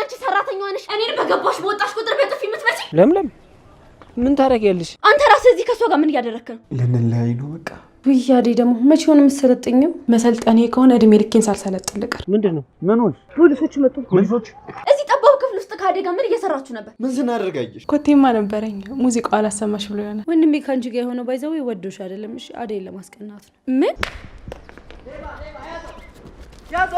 አንቺ ሰራተኛዋ ነሽ እኔን በገባሽ በወጣሽ ቁጥር በጥፊ የምትመጪ ለምለም ምን ታረጋለሽ አንተ ራስህ እዚህ ከሷ ጋር ምን እያደረክ ነው ለነላይ ነው በቃ ውያዴ ደግሞ መቼ ሆነ መሰለጥኝው መሰልጠኔ ከሆነ እድሜ ልኬን ሳልሰለጥን ልቀር ምንድነው ምን ሆነ ፖሊሶች መጡ ፖሊሶች እዚህ ጠባብ ክፍል ውስጥ ካደጋ ምን እየሰራችሁ ነበር ምን ስናደርጋየሽ ኮቴማ ነበረኝ ሙዚቃው አላሰማሽ ብሎ ያና ወንድሜ ካንቺ ጋር የሆነው ባይዘው ይወዶሽ አይደለም እሺ አደይ ለማስቀናት ነው ምን ያዞ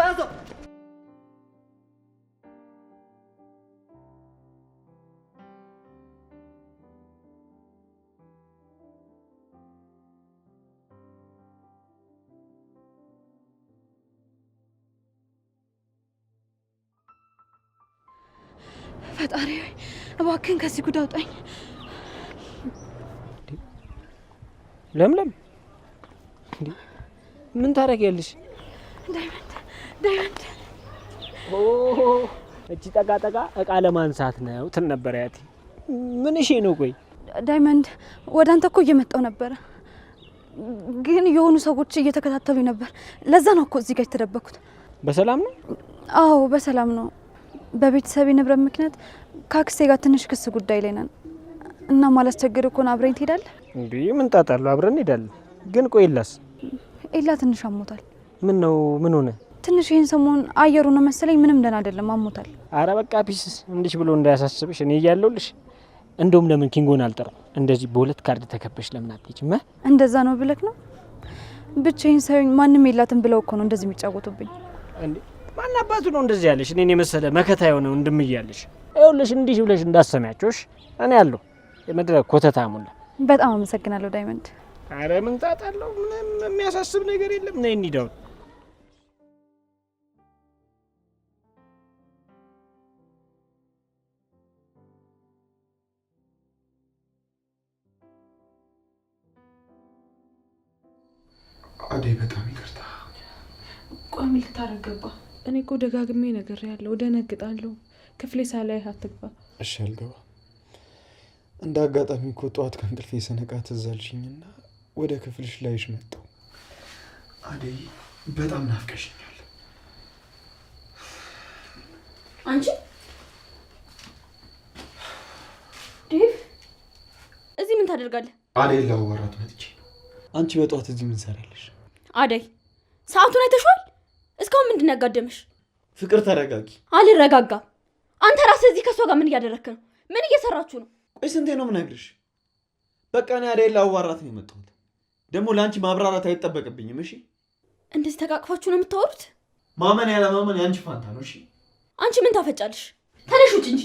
ፈጣሪ እባክህን ከዚህ ጉድ አውጣኝ ለምለም ምን ታረጋለሽ ዳይመንድ እቺ ጠጋ እቃ ለማንሳት ነው ትን ነበር ያቲ ምን እሺ ነው ቆይ ዳይመንድ ወደ አንተ እኮ እየመጣው ነበር ግን የሆኑ ሰዎች እየተከታተሉኝ ነበር ለዛ ነው እኮ እዚህ ጋር የተደበኩት በሰላም ነው አዎ በሰላም ነው በቤተሰብ ንብረት ምክንያት ካክስቴ ጋር ትንሽ ክስ ጉዳይ ላይ ነን እና ማላስቸግር እኮ ነው አብረን ትሄዳለህ እንዴ ምን ታጣለው አብረን እንሄዳለን ግን ቆይላስ ኤላ ትንሽ አሞታል ምን ነው ምን ሆነ ትንሽ ይሄን ሰሞን አየሩ ነው መሰለኝ ምንም ደህና አይደለም አሞታል አረ በቃ ፒስ እንዲሽ ብሎ እንዳያሳስብሽ እኔ እያለሁልሽ እንደውም ለምን ኪንጎን አልጠራው እንደዚህ በሁለት ካርድ ተከበሽ ለምን አትይጭም እንደዛ ነው ብለክ ነው ብቻዬን ሳይሆን ማንም የላትም ብለው እኮ ነው እንደዚህ የሚጫወቱብኝ እንዴ ማን አባቱ ነው እንደዚህ ያለሽ እኔን የመሰለ መከታ የሆነው እንደምያለሽ አይውልሽ እንዲሽ ብለሽ እንዳሰማያቸውሽ እኔ ያለው የመድረክ ኮተታሙላ በጣም አመሰግናለሁ ዳይመንድ አረ ምን ታጣለው ምንም የሚያሳስብ ነገር የለም ነይ እንሂዳው አደይ በጣም ይቅርታ ቋሚ ልታረገባ እኔ እኮ ደጋግሜ ነገር ያለው ደነግጣለሁ ክፍሌ ሳላይ አትግባ እሺ አልገባ እንደ አጋጣሚ እኮ ጧት ከእንቅልፌ ስነቃ ትዛልሽኝና ወደ ክፍልሽ ላይሽ መጣሁ አደይ በጣም ናፍቀሽኛል አንቺ ዴቭ እዚህ ምን ታደርጋለህ አደይ ላወራት መጥቼ አንቺ በጧት እዚህ ምን ሰራለሽ አደይ ሰዓቱን አይተሽዋል እስካሁን ምንድን ያጋደመሽ ፍቅር ተረጋጊ አልረጋጋም አንተ ራስህ እዚህ ከሷ ጋር ምን እያደረክ ነው ምን እየሰራችሁ ነው ቆይ ስንቴ ነው የምነግርሽ በቃ እኔ አደይ ላወራት ነው የመጣሁት ደግሞ ላንቺ ማብራራት አይጠበቅብኝም እሺ እንደዚህ ተቃቅፋችሁ ነው የምታወሩት ማመን ያለ ማመን ያንቺ ፋንታ ነው እሺ አንቺ ምን ታፈጫለሽ ተነሽ ውጭ እንጂ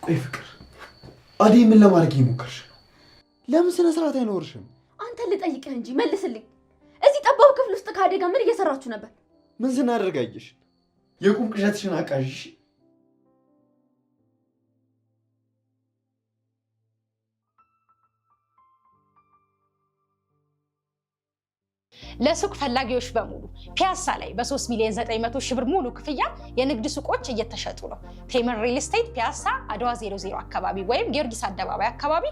ቆይ ፍቅር አደይ ምን ለማድረግ ይሞክርሽ ለምን ስነ ስርዓት አይኖርሽም አንተ ልጠይቅህ እንጂ መልስልኝ እዚህ ጠባብ ክፍል ውስጥ ካደጋ ምን እየሰራችሁ ነበር ምን ስናደርጋየሽ የቁም ቅዠትሽን አቃዥሽ ለሱቅ ፈላጊዎች በሙሉ ፒያሳ ላይ በ3 ሚሊዮን 900 ሺህ ብር ሙሉ ክፍያ የንግድ ሱቆች እየተሸጡ ነው። ቴምር ሪል ስቴት ፒያሳ አድዋ 00 አካባቢ ወይም ጊዮርጊስ አደባባይ አካባቢ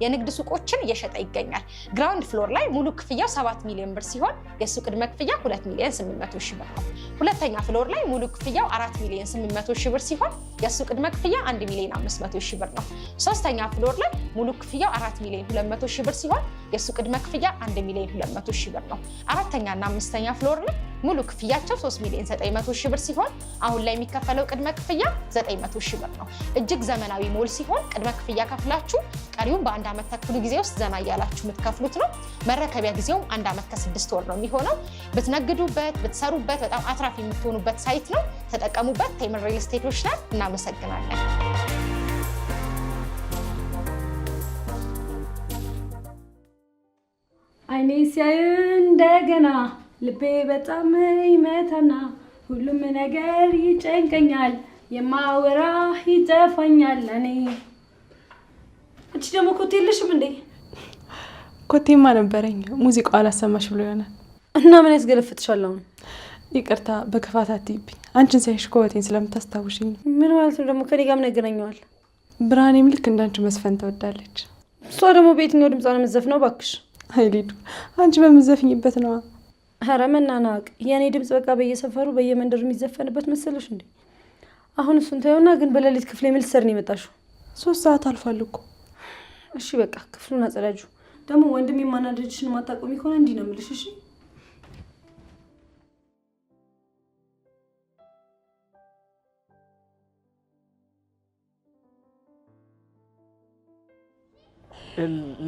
የንግድ ሱቆችን እየሸጠ ይገኛል። ግራውንድ ፍሎር ላይ ሙሉ ክፍያው 7 ሚሊዮን ብር ሲሆን የሱቅ ቅድመ ክፍያ 2 ሚሊዮን 800 ሺህ ብር ነው። ሁለተኛ ፍሎር ላይ ሙሉ ክፍያው 4 ሚሊዮን 800 ሺህ ብር ሲሆን የሱቅ ቅድመ ክፍያ 1 ሚሊዮን 500 ሺህ ብር ነው። ሶስተኛ ፍሎር ላይ ሙሉ ክፍያው 4 ሚሊዮን 200 ሺህ ብር ሲሆን የሱቅ ቅድመ ክፍያ 1 ሚሊዮን 200 ሺህ ብር ነው። አራተኛ እና አምስተኛ ፍሎር ላይ ሙሉ ክፍያቸው 3 ሚሊዮን 900 ሺህ ብር ሲሆን አሁን ላይ የሚከፈለው ቅድመ ክፍያ 900 ሺህ ብር ነው። እጅግ ዘመናዊ ሞል ሲሆን ቅድመ ክፍያ ከፍላችሁ ቀሪውን በአንድ ዓመት ተኩል ጊዜ ውስጥ ዘና እያላችሁ የምትከፍሉት ነው። መረከቢያ ጊዜው 1 ዓመት ከ6 ወር ነው የሚሆነው። ብትነግዱበት ብትሰሩበት በጣም አትራፊ የምትሆኑበት ሳይት ነው። ተጠቀሙበት። ቴምር ሪል ስቴቶች ላይ እናመሰግናለን። አይኔ ሲያይ እንደገና ልቤ በጣም ይመታና ሁሉም ነገር ይጨንቀኛል የማወራ ይጠፋኛል እኔ እቺ ደግሞ ኮቴ የለሽም እንዴ ኮቴማ ነበረኝ ሙዚቃው አላሰማሽ ብሎ ያና እና ምን ያስገለፍጥሻል አሁን ይቅርታ በከፋት አትይብኝ አንቺን ሳይሽ ኮቴን ስለምታስታውሽኝ ምን ማለት ነው ደግሞ ከኔ ጋር ምን ያገናኘዋል ብርሃኔም ልክ እንዳንቺ መስፈን ተወዳለች እሷ ደግሞ በየትኛው ድምጿ ነው የምትዘፍነው ባክሽ አይሊዱ አንቺ በምዘፍኝበት ነው። ኧረ መናናቅ የኔ ድምጽ በቃ በየሰፈሩ በየመንደሩ የሚዘፈንበት መሰለሽ እንዴ? አሁን እሱን ታየውና ግን በሌሊት ክፍሌ ምን ልትሰሪ ነው የመጣሽው? 3 ሰዓት አልፏል እኮ። እሺ በቃ ክፍሉን አጸዳጁ። ደግሞ ወንድሜ ማናደድሽን ማታቆሚ ከሆነ እንዲህ ነው የምልሽ። እሺ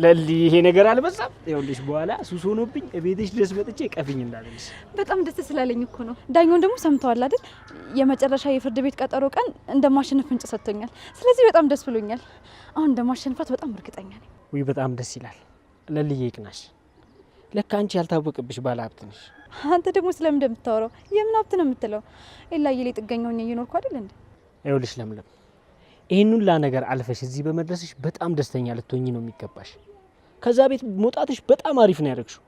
ለሊ ይሄ ነገር አልበዛም? ይኸውልሽ በኋላ ሱስ ሆኖብኝ ቤትሽ ድረስ መጥቼ ቀፍኝ እንዳለልሽ። በጣም ደስ ስላለኝ እኮ ነው። ዳኛውን ደግሞ ሰምተዋል አይደል? የመጨረሻ የፍርድ ቤት ቀጠሮ ቀን እንደማሸነፍ ፍንጭ ሰጥቶኛል። ስለዚህ በጣም ደስ ብሎኛል። አሁን እንደማሸነፋት በጣም እርግጠኛ ነኝ። ውይ በጣም ደስ ይላል። ለልዬ ይቅናሽ። ለካ አንቺ ያልታወቅብሽ ባለ ሀብት ነሽ። አንተ ደግሞ ስለምን እንደምታወራው የምን ሀብት ነው የምትለው? ኤላዬ ላይ ጥገኛው ነኝ እየኖርኩ አይደል እንዴ? ይኸውልሽ ለምለም ይሄን ሁላ ነገር አልፈሽ እዚህ በመድረስሽ በጣም ደስተኛ ልትሆኚ ነው የሚገባሽ። ከዛ ቤት መውጣትሽ በጣም አሪፍ ነው ያደረግሽው።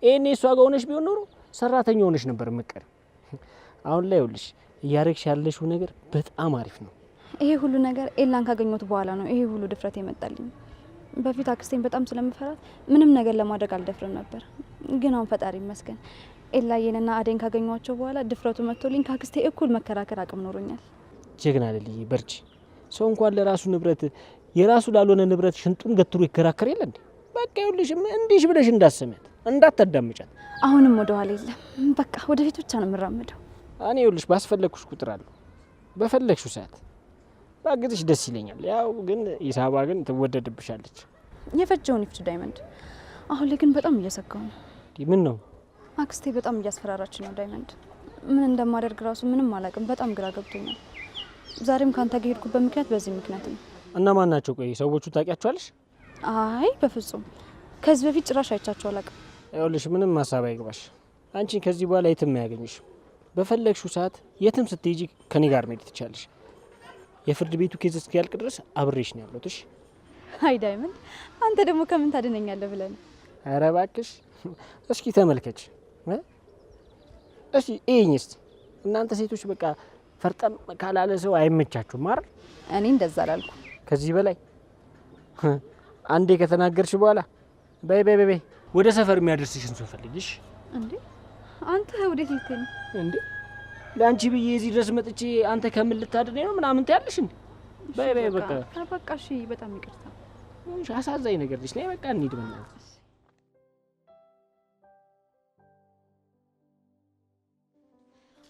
ይሄኔ እሷ ጋር ሆነሽ ቢሆን ኖሮ ሰራተኛ ሆነሽ ነበር የምትቀሪው። አሁን ላይ ይኸውልሽ እያደረግሽ ያለሽው ነገር በጣም አሪፍ ነው። ይሄ ሁሉ ነገር ኤላን ካገኘሁት በኋላ ነው ይሄ ሁሉ ድፍረት የመጣልኝ። በፊት አክስቴን በጣም ስለምፈራት ምንም ነገር ለማድረግ አልደፍርም ነበር። ግን አሁን ፈጣሪ ይመስገን ኤላዬንና አደይን ካገኘኋቸው በኋላ ድፍረቱ መጥቶልኝ ከአክስቴ እኩል መከራከር አቅም ኖሮኛል። ጀግና ልልዬ በርቺ። ሰው እንኳን ለራሱ ንብረት የራሱ ላልሆነ ንብረት ሽንጡን ገትሮ ይከራከር የለ እንዴ? በቃ ይኸውልሽ እንዲሽ ብለሽ እንዳሰሚያት እንዳታዳምጫት። አሁንም ወደ ኋላ የለም። በቃ ወደፊት ብቻ ነው የምራመደው። እኔ ይኸውልሽ ባስፈለግኩሽ ቁጥር አለሁ በፈለግሽው ሰዓት ባግዝሽ ደስ ይለኛል። ያው ግን ኢሳባ ግን ትወደድብሻለች። የፈጀውን ይፍጅ ዳይመንድ። አሁን ላይ ግን በጣም እየሰጋው ነው። ምን ነው? አክስቴ በጣም እያስፈራራች ነው ዳይመንድ። ምን እንደማደርግ ራሱ ምንም አላውቅም። በጣም ግራ ገብቶኛል። ዛሬም ካንተ ጋር ሄድኩበት ምክንያት በዚህ ምክንያት ነው። እና ማን ናቸው? ቆይ ሰዎቹ ታውቂያቸዋለሽ? አይ በፍጹም ከዚህ በፊት ጭራሽ አይቻቸው አላውቅም። ይኸውልሽ ምንም ሀሳብ አይግባሽ። አንቺ ከዚህ በኋላ የትም አያገኝሽ። በፈለግሽው ሰዓት የትም ስትሄጂ ከኔ ጋር መሄድ ትችያለሽ። የፍርድ ቤቱ ኬዝ እስኪያልቅ ድረስ አብሬሽ ነው ያለሁት። እሺ? አይ ዳይመንድ አንተ ደግሞ ከምን ታድነኛለህ ብለህ ነው? ኧረ እባክሽ እስኪ ተመልከች። እሺ ይሄኝስ እናንተ ሴቶች በቃ ፈርጠም ካላለ ሰው አይመቻችሁም አይደል? እኔ እንደዛ አላልኩ። ከዚህ በላይ አንዴ ከተናገርሽ በኋላ በይ በይ በይ ወደ ሰፈር የሚያደርስሽን ሰው ፈልጊሽ። እንዴ አንተ ወዴት ልትሄድ ነው እንዴ? ለአንቺ ብዬ እዚህ ድረስ መጥቼ አንተ ከምን ልታድነኝ ነው ምናምን ትያለሽ እንዴ? በይ በይ በቃ በቃ እሺ፣ በጣም ይቅርታ። አሳዛኝ ነገር ልጅ ነኝ። በቃ እንሂድ በእናትህ።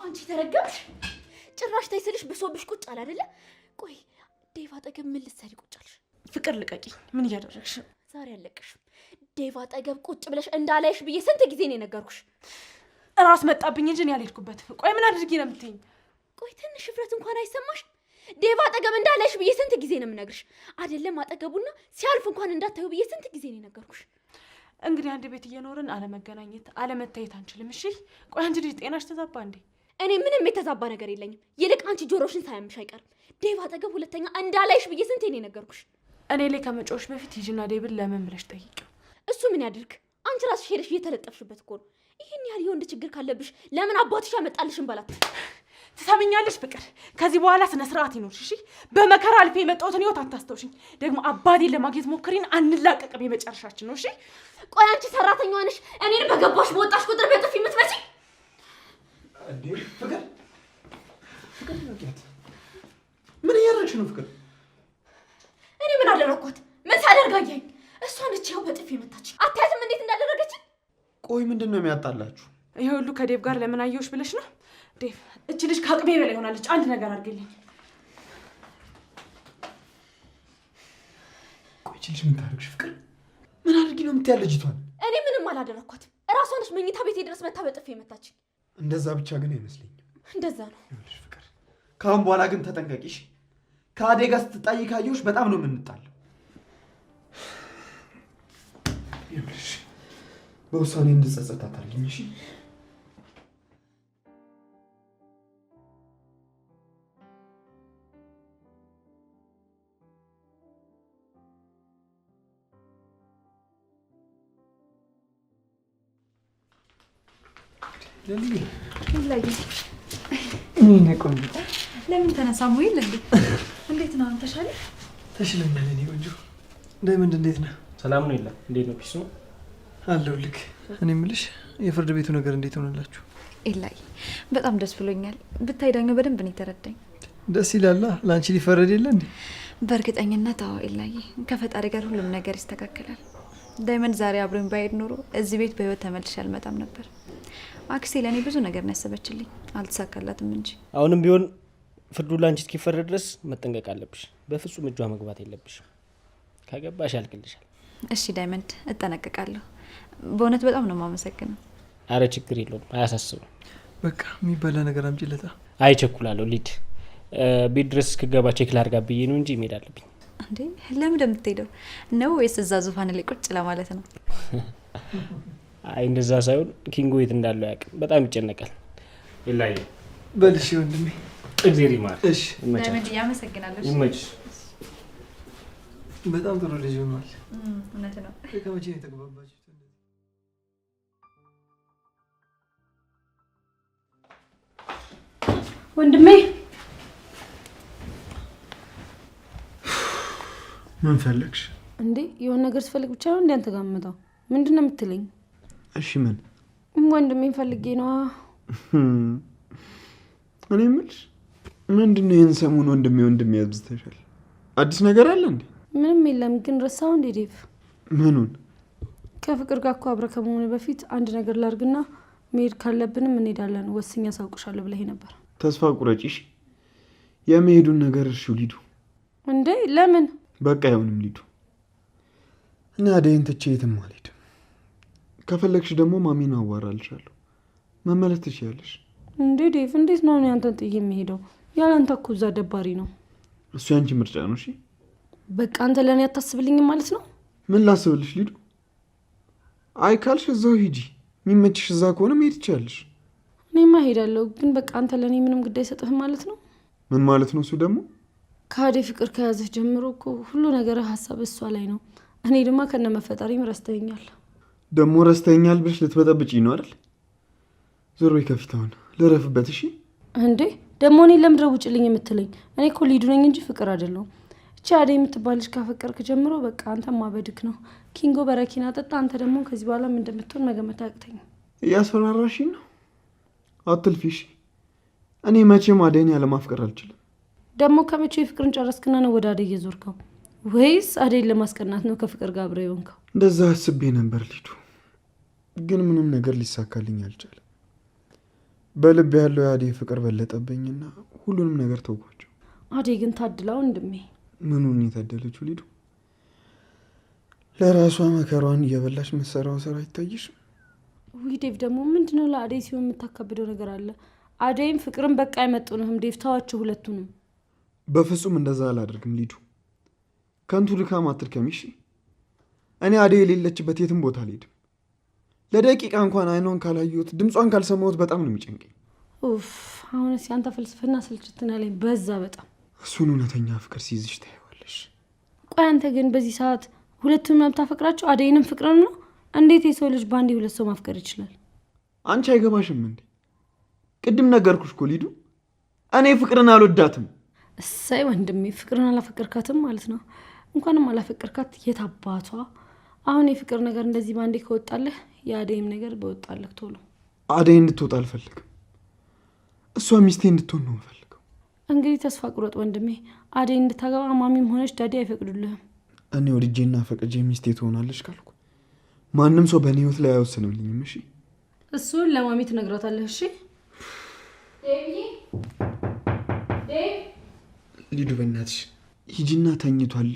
አንቺ ተረገምሽ። ጭራሽ ታይስልሽ ብሶብሽ ቁጭ አለ አይደለ? ቆይ ዴቭ አጠገብ ምን ልትሰሪ ቁጭ አልሽ? ፍቅር ልቀቂ። ምን እያደረግሽ ነው? ዛሬ አለቅሽም። ዴቭ አጠገብ ቁጭ ብለሽ እንዳላይሽ ብዬ ስንት ጊዜ ነው የነገርኩሽ? እራስ መጣብኝ እንጂ ያልሄድኩበት። ቆይ ምን አድርጊ ነው የምትይኝ? ቆይ ትንሽ ህፍረት እንኳን አይሰማሽ? ዴቭ አጠገብ እንዳላይሽ ብዬ ስንት ጊዜ ነው የምነግርሽ? አይደለም አጠገቡና ሲያልፍ እንኳን እንዳታዩ ብዬ ስንት ጊዜ ነው የነገርኩሽ? እንግዲህ አንድ ቤት እየኖርን አለመገናኘት አለመታየት አንችልም። እሺ ቆይ አንቺ ልጅ ጤናሽ ተዛባ እንዴ? እኔ ምንም የተዛባ ነገር የለኝም። ይልቅ አንቺ ጆሮሽን ሳያምሽ አይቀርም። ዴቭ አጠገብ ሁለተኛ እንዳላይሽ ብዬ ስንቴ ነው የነገርኩሽ? እኔ ላይ ከመጮሽ በፊት ሂጂና ዴቭን ለምን ብለሽ ጠይቂው። እሱ ምን ያድርግ? አንቺ ራስሽ ሄደሽ እየተለጠፍሽበት እኮ ነው። ይህን ያህል የወንድ ችግር ካለብሽ ለምን አባትሽ ያመጣልሽን በላት። ትሰምኛለሽ ፍቅር? ከዚህ በኋላ ስነ ስርዓት ይኖርሽ እሺ? በመከራ አልፌ የመጣሁትን ህይወት አታስተውሽኝ። ደግሞ አባቴን ለማግኘት ሞክሪን፣ አንላቀቅም። የመጨረሻችን ነው እሺ? ቆይ አንቺ ሰራተኛዋ ነሽ እኔን በገባሽ በወጣሽ ቁጥር በጥፊ የምትመጪ? እንዴ ፍቅር ፍቅር ያት ምን እያደረግሽ ነው ፍቅር? እኔ ምን አደረኳት? ምን ሳደርጋየኝ? እሷ ነች ይኸው በጥፊ መታች። አታያትም እንዴት እንዳደረገች? ቆይ ምንድን ነው የሚያጣላችሁ? ይሄ ሁሉ ከዴቭ ጋር ለምን አየሁሽ ብለሽ ነው? ዴቭ እቺ ልጅ ከአቅሜ በላይ ሆናለች። አንድ ነገር አድርግልኝ። ቆይ እቺ ልጅ ምን ታደርግሽ ፍቅር? ምን አድርጊ ነው የምትያት ልጅቷን? እኔ ምንም አላደረኳትም። እራሷ ነች መኝታ ቤቴ ድረስ መታ በጥፊ መታች። እንደዛ ብቻ ግን አይመስለኝም። እንደዛ ነው። ይኸውልሽ ፍቅር ከአሁን በኋላ ግን ተጠንቀቂሽ። ከአደይ ጋር ስትጣይ ካየሁሽ በጣም ነው የምንጣለው። ይኸውልሽ በውሳኔ እንድጸጸት አታርጊኝ እሺ? ለምን ተነሳሙ ይል እንዴ? እንዴት ነው አንተሻለ? ተሽለኛል። እኔ ወንጆ ዳይመንድ እንዴት ነህ? ሰላም ነው? የለም እንዴት ነው? ፒስ ነው? አለሁልህ። እኔ የምልሽ የፍርድ ቤቱ ነገር እንዴት ሆነላችሁ? ኤላይ በጣም ደስ ብሎኛል። ብታይ ዳኛው በደንብ ነው የተረዳኝ። ደስ ይላላ። ለአንቺ ሊፈረድ የለ እንዴ? በእርግጠኝነት አዎ ኤላይ፣ ከፈጣሪ ጋር ሁሉም ነገር ይስተካከላል። ዳይመንድ ዛሬ አብሮኝ ባይሄድ ኖሮ እዚህ ቤት በህይወት ተመልሼ አልመጣም ነበር። አክስቴ ለእኔ ብዙ ነገር ነው ያሰበችልኝ፣ አልተሳካላትም እንጂ። አሁንም ቢሆን ፍርዱ ላንቺ እስኪፈረድ ድረስ መጠንቀቅ አለብሽ። በፍጹም እጇ መግባት የለብሽም። ከገባሽ ያልቅልሻል። እሺ ዳይመንድ፣ እጠነቀቃለሁ። በእውነት በጣም ነው የማመሰግነው። አረ ችግር የለውም፣ አያሳስብም። በቃ የሚበላ ነገር አምጪለታ። አይቸኩላለሁ። ሊድ ቤት ድረስ እስክገባ ቼክ ላርጋ ብዬ ነው እንጂ መሄድ አለብኝ። እንዴ ለምን እንደምትሄደው ነው? ወይስ እዛ ዙፋን ላይ ቁጭ ለማለት ነው? አይ እንደዛ ሳይሆን ኪንጎ የት እንዳለው ያውቅ፣ በጣም ይጨነቃል። ይላይ በልሽ ወንድሜ። እግዜር ይማር። እሺ ዳይመንድ፣ ያመሰግናለሁ። ይመችሽ። በጣም ጥሩ ልጅ ሆኗል። እውነት ነው። ከመቼ ነው የተግባባችሁት? ወንድሜ ምን ፈለግሽ? እንዴ የሆነ ነገር ስፈልግ ብቻ ነው እንዴ አንተ ጋር የምመጣው? ምንድን ነው የምትለኝ? እሺ ምን? ወንድሜን ፈልጌ ነዋ። እኔ የምልሽ ምንድን ነው ይህን ሰሞን ወንድሜ ያብዝተሻል? አዲስ ነገር አለ እንዴ? ምንም የለም፣ ግን ረሳው እንዴ ዴቭ? ምኑን? ከፍቅር ጋር እኮ አብረህ ከመሆኑ በፊት አንድ ነገር ላርግና መሄድ ካለብንም እንሄዳለን፣ ወስኜ አሳውቅሻለሁ ብለህ ነበር። ተስፋ ቁረጪሽ። የመሄዱን ነገር እርሺው ሊዱ። እንዴ ለምን? በቃ አይሆንም ሊዱ። እኔ አደይን ትቼ የትም አልሄድም። ከፈለግሽ ደግሞ ማሚን አዋራልሻለሁ፣ መመለስ ትችያለሽ። እንዴ ዴቭ፣ እንዴት ነው ያንተን ጥዬ የሚሄደው? ያለንተ እኮ እዛ ደባሪ ነው። እሱ ያንቺ ምርጫ ነው። እሺ በቃ አንተ ለእኔ አታስብልኝም ማለት ነው? ምን ላስብልሽ ሊዱ? አይ ካልሽ እዛው ሂጂ። የሚመችሽ እዛ ከሆነ መሄድ ትችያለሽ። እኔማ ሄዳለሁ፣ ግን በቃ አንተ ለእኔ ምንም ጉዳይ አይሰጥህም ማለት ነው? ምን ማለት ነው እሱ ደግሞ? ከአደይ ፍቅር ከያዘህ ጀምሮ እኮ ሁሉ ነገር ሀሳብ እሷ ላይ ነው። እኔ ድማ ከነ መፈጠሪም ረስተኛል። ደግሞ ረስተኛል ብለሽ ልትበጠብጪ ነው አይደል? ዞሮ ከፊታውን ልረፍበት። እሺ እንዴ ደግሞ እኔ ለምድረ ውጭልኝ የምትለኝ? እኔ እኮ ሊዱ ነኝ እንጂ ፍቅር አይደለሁም። እቺ አደይ የምትባልሽ ካፈቀርክ ጀምሮ በቃ አንተ ማበድክ ነው። ኪንጎ በረኪና ጠጣ። አንተ ደግሞ ከዚህ በኋላ ምን እንደምትሆን መገመት አያቅተኝም። እያስፈራራሽኝ ነው። አትልፊሽ። እኔ መቼም አደይን ያለማፍቀር አልችልም። ደግሞ ከመቼ ፍቅርን ጨረስክና ነው ወደ አደይ እየዞርከው? ወይስ አደይን ለማስቀናት ነው ከፍቅር ጋር አብረህ የሆንከው? እንደዛ አስቤ ነበር ሊዱ፣ ግን ምንም ነገር ሊሳካልኝ አልቻለም። በልብ ያለው የአደይ ፍቅር በለጠብኝና ሁሉንም ነገር ተውኳቸው። አደይ ግን ታድላ ወንድሜ። ምኑን የታደለችው ሊዱ? ለራሷ መከሯን እየበላች መሰራው ስራ አይታይሽም? ውይ ዴቭ፣ ደግሞ ምንድነው ለአደይ ሲሆን የምታካብደው ነገር አለ? አደይም ፍቅርን በቃ አይመጡንህም ዴቭ፣ ተዋቸው ሁለቱንም። በፍጹም እንደዛ አላደርግም ሊዱ። ከንቱ ድካም አትድከሚ እሺ። እኔ አደይ የሌለችበት የትም ቦታ አልሄድም። ለደቂቃ እንኳን አይኗን ካላየሁት ድምጿን ካልሰማሁት በጣም ነው የሚጨንቀኝ። ኡፍ፣ አሁንስ ያንተ ፍልስፍና ስልችትና ላይ በዛ በጣም። እሱን እውነተኛ ፍቅር ሲይዝሽ ታይዋለሽ። ቆይ አንተ ግን በዚህ ሰዓት ሁለቱንም ነው የምታፈቅራቸው? አደይንም ፍቅርን ነው? እንዴት የሰው ልጅ በአንዴ ሁለት ሰው ማፍቀር ይችላል? አንቺ አይገባሽም እንዴ? ቅድም ነገርኩሽ እኮ ሊዱ፣ እኔ ፍቅርን አልወዳትም። እሰይ ወንድሜ፣ ፍቅርን አላፈቀርካትም ማለት ነው። እንኳንም አላፈቀርካት የት አባቷ። አሁን የፍቅር ነገር እንደዚህ በአንዴ ከወጣለህ የአደይም ነገር በወጣለህ ቶሎ። አደይ እንድትወጣ አልፈልግም። እሷ ሚስቴ እንድትሆን ነው የምፈልገው። እንግዲህ ተስፋ ቁረጥ ወንድሜ። አደይ እንድታገባ ማሚም ሆነች ዳዲ አይፈቅዱልህም። እኔ ወድጄና ፈቅጄ ሚስቴ ትሆናለች ካልኩ ማንም ሰው በእኔ ህይወት ላይ አይወስንልኝም። እሺ እሱን ለማሚ ትነግራታለህ። እሺ ሊዱ፣ በእናትሽ ሂጂና ተኝቷል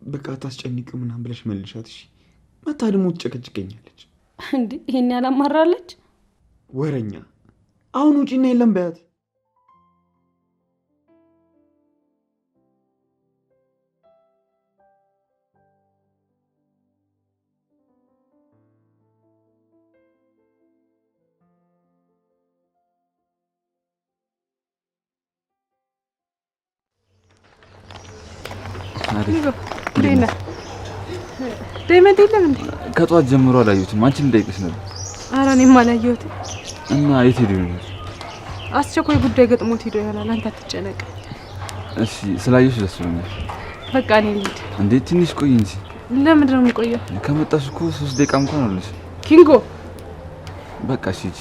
በቃ ታስጨንቅ ምናምን ብለሽ መልሻት። እሺ መታ ደግሞ ትጨቀጭቀኛለች። እንዴ ይሄን ያላማራለች ወረኛ። አሁን ውጪና የለም በያት። ዳይመንድ የለም እንዴ? ከጧት ጀምሮ አላየሁትም። አንቺን ልጠይቅሽ ነበር። ኧረ እኔም አላየሁትም። እና የት ሄዶ ይሆናል? አስቸኳይ ጉዳይ ገጥሞት ሄዶ ይሆናል። አንተ አትጨነቅ። እሺ ስላየሁሽ ደስ ብሎኛል። በቃ እኔ ልሂድ። እንዴ ትንሽ ቆይ እንጂ። ለምንድን ነው የምቆየው? ከመጣሽ እኮ 3 ደቂቃ እንኳን አለሽ። ኪንጎ በቃ እሺ ሂጂ።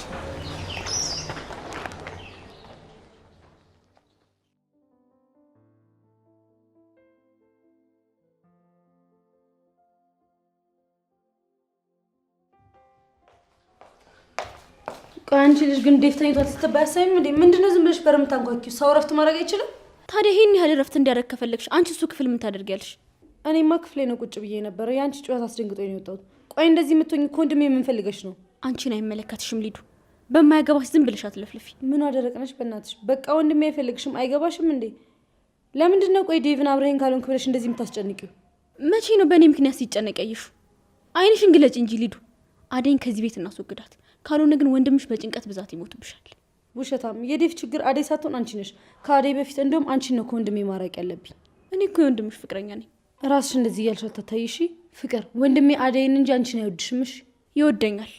ቆይ አንቺ ልጅ ግን ዴቭ ተኝቷል ስትባይ አሳይም እንዴ? ምንድነው ዝም ብለሽ በር የምታንኳኪው? ሰው እረፍት ማድረግ አይችልም? ታዲያ ይሄን ያህል እረፍት እንዲያደርግ ከፈለግሽ አንቺ እሱ ክፍል ምን ታደርጊያለሽ? እኔማ ክፍሌ ነው ቁጭ ብዬ ነበረ። የአንቺ ጩኸት አስደንግጦኝ ነው የወጣሁት። ቆይ እንደዚህ የምትሆኝ ከወንድሜ ምን ፈልገሽ ነው? አንቺን አይመለከትሽም ሊዱ። በማያገባሽ ዝም ብለሽ አትለፍልፊ። ምን አደረቅነሽ? በእናትሽ በቃ ወንድሜ አይፈልግሽም። አይገባሽም እንዴ? ለምንድን ነው ቆይ ዴቭን አብረኸኝ ካልሆንክ ብለሽ እንደዚህ የምታስጨንቂው? መቼ ነው በእኔ ምክንያት ሲጨነቅ ያየሽው? አይንሽን ግለጭ እንጂ ሊዱ። አደይን ከዚህ ቤት እናስወግዳት። ካልሆነ ግን ወንድምሽ በጭንቀት ብዛት ይሞትብሻል። ውሸታም። የዴቭ ችግር አደይ ሳትሆን አንቺ ነሽ። ከአደይ በፊት እንደውም አንቺን ነው ከወንድሜ ማራቅ ያለብኝ። እኔ እኮ የወንድምሽ ፍቅረኛ ነኝ። ራስሽ እንደዚህ እያልሽ አታታይ። እሺ ፍቅር፣ ወንድሜ አደይን እንጂ አንቺን አይወድሽም። እሺ ይወደኛል።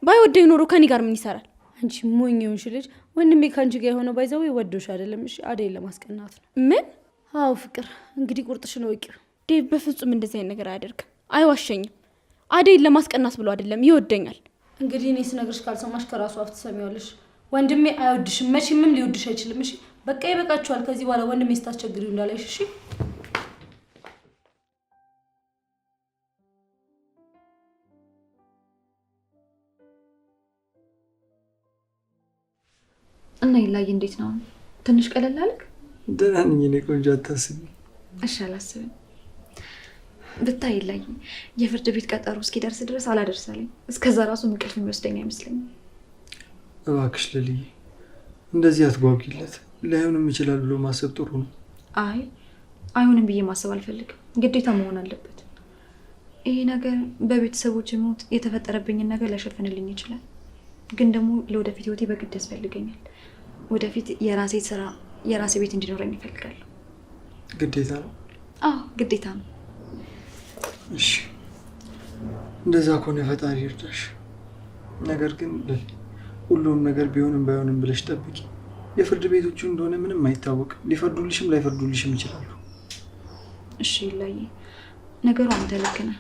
ባይወደኝ ኖሮ ከኔ ጋር ምን ይሰራል? አንቺ ሞኝ የሆንሽ ልጅ። ወንድሜ ከአንቺ ጋር የሆነው ባይዘው ወዶሽ አይደለም። እሺ አደይን ለማስቀናት ነው። ምን? አዎ ፍቅር፣ እንግዲህ ቁርጥሽን ወቂው። ዴቭ በፍጹም እንደዚህ አይነት ነገር አያደርግም። አይዋሸኝም። አደይን ለማስቀናት ብሎ አይደለም፣ ይወደኛል። እንግዲህ እኔ ስነግርሽ ካልሰማሽ ከራሱ አፍ ትሰሚዋለሽ። ወንድሜ አይወድሽም፣ መቼምም ሊወድሽ አይችልም። እሺ በቃ ይበቃችኋል። ከዚህ በኋላ ወንድሜ ስታስቸግሪው እንዳላይሽ። እሺ እና ይላይ እንዴት ነው? ትንሽ ቀለል አለክ? ደህና ነኝ እኔ ቆንጆ፣ አታስቢ። እሺ አላስብም። ብታይ ይላይ የፍርድ ቤት ቀጠሮ እስኪደርስ ድረስ አላደርሳለኝ። እስከዛ ራሱ እንቅልፍ የሚወስደኝ አይመስለኝም። እባክሽ ልልዬ እንደዚህ አትጓጉለት። ላይሆንም ይችላል ብሎ ማሰብ ጥሩ ነው። አይ አይሆንም ብዬ ማሰብ አልፈልግም። ግዴታ መሆን አለበት። ይሄ ነገር በቤተሰቦች ሞት የተፈጠረብኝን ነገር ሊያሸፍንልኝ ይችላል፣ ግን ደግሞ ለወደፊት ህይወቴ በግድ ያስፈልገኛል። ወደፊት የራሴ ስራ፣ የራሴ ቤት እንዲኖረኝ ይፈልጋለሁ። ግዴታ ነው? አዎ ግዴታ ነው። እሺ እንደዛ ከሆነ ፈጣሪ ይርዳሽ። ነገር ግን ሁሉም ነገር ቢሆንም ባይሆንም ብለሽ ጠብቂ። የፍርድ ቤቶቹ እንደሆነ ምንም አይታወቅም። ሊፈርዱልሽም ላይፈርዱልሽም ይችላሉ። እሺ ይላይ ነገሩ አንተ ልክ ነህ።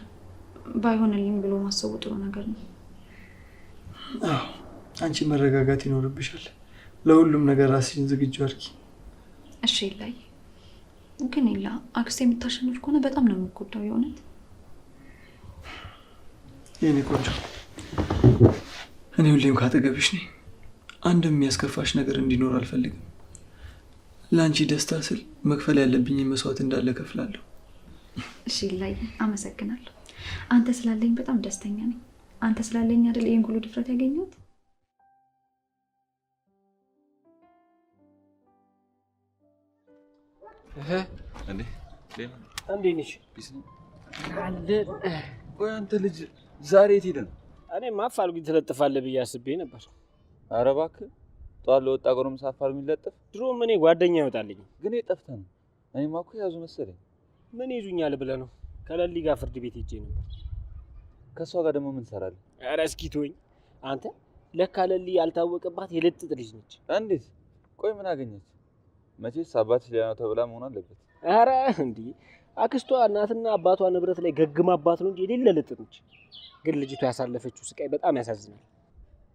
ባይሆንልኝ ብሎ ማሰቡ ጥሩ ነገር ነው። አዎ አንቺ መረጋጋት ይኖርብሻል። ለሁሉም ነገር ራስሽን ዝግጁ አድርጊ። እሺ ይላይ ግን ይላ አክስቴ የምታሸንፍ ከሆነ በጣም ነው የምትጎዳው። የእውነት የኔ ቆንጆ፣ እኔ ሁሌም ካጠገብሽ ነኝ። አንድም የሚያስከፋሽ ነገር እንዲኖር አልፈልግም። ለአንቺ ደስታ ስል መክፈል ያለብኝ መስዋዕት እንዳለ ከፍላለሁ። እሺ ይላይ አመሰግናለሁ። አንተ ስላለኝ በጣም ደስተኛ ነኝ። አንተ ስላለኝ አይደል ይሄን ሁሉ ድፍረት ያገኘሁት። እንዴት ነሽ? ቆይ አንተ ልጅ ዛሬ የት ሄደህ ነው? እኔማ አፋልጉኝ ትለጥፋለህ ብዬ አስቤ ነበር። ኧረ እባክህ ጠዋት ለወጣ ጎረምሳ አፋልጉኝ የሚለጥፍ ድሮም እኔ ጓደኛ ይወጣልኝ። ግን የጠፍተህ ነው። እኔማ እኮ ያዙ መሰለኝ። ምን ይዙኛል ብለህ ነው? ከለሊ ጋር ፍርድ ቤት ሄጄ ነበር። ከእሷ ጋር ደግሞ ምን ትሰራለህ? ኧረ እስኪ ተወኝ አንተ። ለካ ለሊ ያልታወቀባት የልጥጥ ልጅ ነች። እንዴት? ቆይ ምን አገኘች? መቼስ አባትሽ ሌላ ነው ተብላ መሆን አለበት። ኧረ እንዲህ አክስቷ እናትና አባቷ ንብረት ላይ ገግማባት ነው እንጂ የሌለ ልጥጥ ነች። ግን ልጅቷ ያሳለፈችው ስቃይ በጣም ያሳዝናል።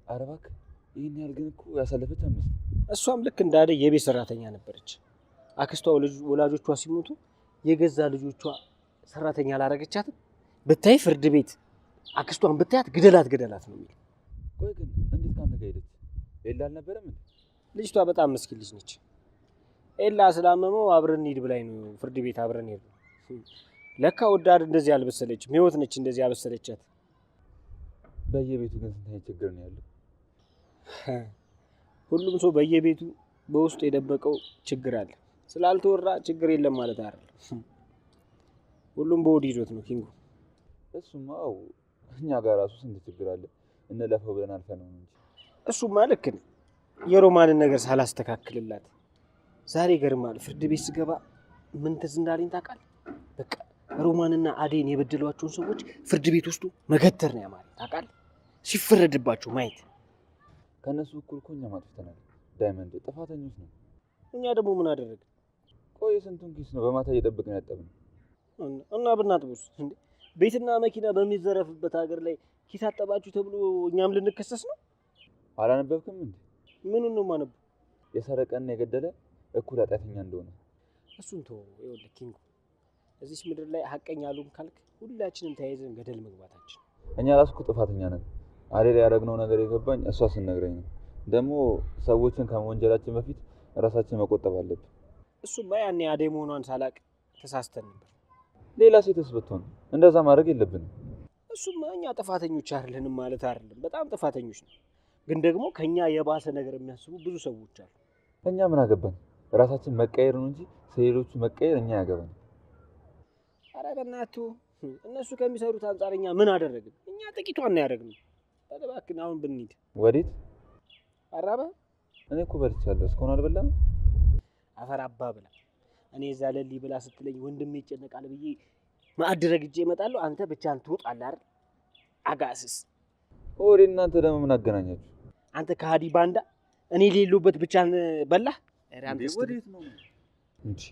ኧረ እባክህ ይህን ያህል ግን እኮ ያሳለፈች አመስል። እሷም ልክ እንዳደ የቤት ሰራተኛ ነበረች። አክስቷ ወላጆቿ ሲሞቱ የገዛ ልጆቿ ሰራተኛ አላረገቻትም። ብታይ ፍርድ ቤት አክስቷን ብታያት ግደላት ግደላት ነው የሚል። ቆይ ግን እንዴት ካንተ ጋር ሄደች? ሌላ አልነበረም እንዴ? ልጅቷ በጣም ምስኪን ልጅ ነች። ኤላ ስላመመው አብረን ሂድ ብላኝ ነው ፍርድ ቤት አብረን ሄድ። ለካ ወዳድ እንደዚህ አልበሰለችም። ህይወት ነች እንደዚህ አበሰለቻት። በየቤቱ ግን ስንት አይነት ችግር ነው ያለው? ሁሉም ሰው በየቤቱ በውስጡ የደበቀው ችግር አለ። ስላልተወራ ችግር የለም ማለት አይደለም። ሁሉም በወድ ይዞት ነው ኪንጎ። እሱማ አዎ፣ እኛ ጋር ራሱ ስንት ችግር አለ። እንለፈው ብለን አልፈን ነው እንጂ። እሱማ ልክ ነው። የሮማንን ነገር ሳላስተካክልላት ዛሬ ገርማል። ፍርድ ቤት ስገባ ምን ትዝ እንዳለኝ ታውቃለህ? በቃ ሮማንና አዴን የበደሏቸውን ሰዎች ፍርድ ቤት ውስጡ መገተር ነው ያማረኝ ታውቃለህ? ሲፈረድባቸው ማየት። ከነሱ እኩል እኮ እኛም አጥፍተናል። ዳይመንድ ጥፋተኞች ነው። እኛ ደግሞ ምን አደረግን? ቆይ ስንቱን ኪስ ነው በማታ እየጠበቅን ያጠብነው? እና ብናጥቡስ እንዴ? ቤትና መኪና በሚዘረፍበት ሀገር ላይ ኪስ አጠባችሁ ተብሎ እኛም ልንከሰስ ነው? አላነበብክም እንዴ? ምኑን ነው ማነብ? የሰረቀና የገደለ እኩል ኃጢአተኛ እንደሆነ። እሱን ተው። ይኸውልህ ኪንጎ፣ እዚህ ምድር ላይ ሀቀኛ አሉን ካልክ ሁላችንም ተያይዘን ገደል መግባታችን። እኛ ራሱ እኮ ጥፋተኛ ነን። አዴ ላይ ያደረግነው ነገር የገባኝ እሷ ስነግረኝ ነው። ደግሞ ሰዎችን ከመወንጀላችን በፊት ራሳችን መቆጠብ አለብን። እሱማ ያኔ አዴ መሆኗን ሳላቅ ተሳስተን ነበር። ሌላ ሴትስ ብትሆን እንደዛ ማድረግ የለብንም። እሱማ እኛ ጥፋተኞች አይደለንም ማለት አይደለም፣ በጣም ጥፋተኞች ነው። ግን ደግሞ ከኛ የባሰ ነገር የሚያስቡ ብዙ ሰዎች አሉ። እኛ ምን አገባን? ራሳችን መቀየር ነው እንጂ ስለሌሎቹ መቀየር እኛ ያገባን። ኧረ በእናትህ እነሱ ከሚሰሩት አንጻር እኛ ምን አደረግን? እኛ ጥቂቷን ነው ያደረግነው። እባክህን አሁን ብንሄድ። ወዴት? አራበ? እኔ እኮ በልቻለሁ። እስካሁን አልበላም። አፈር አባ ብላ። እኔ እዛ ለሊ ብላ ስትለኝ ወንድሜ ይጨነቃል ብዬ ማዕድ ረግጬ እመጣለሁ። አንተ ብቻህን ትወጣለህ አይደል? አጋስስ ወደ እናንተ ደግሞ ምን አገናኛችሁ? አንተ ከሃዲ ባንዳ፣ እኔ ሌሉበት ብቻህን በላህ። ኧረ አንተ ወዴት ነው እንጂ?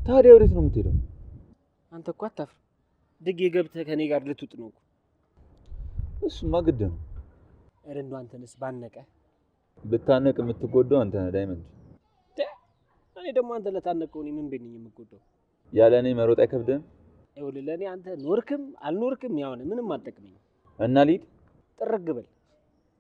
ታዲያ ወዴት ነው የምትሄደው? አንተ እኮ አታፍር። ድጌ ገብተህ ከኔ ጋር ልትውጥ ነው እኮ። እሱማ ግድ ነው። ኧረ እንደው አንተንስ ባነቀ። ብታነቅ የምትጎዳው አንተ ነህ ዳይመንድ። እኔ ደግሞ አንተ ለታነቀው እኔ ምን ቤነኝ የምጎዳው? ያለ እኔ መሮጥ አይከብድም? ይኸውልህ ለእኔ አንተ ኖርክም አልኖርክም ያው ነህ፣ ምንም አትጠቅመኝም። እና ሊድ ጥርግ በል።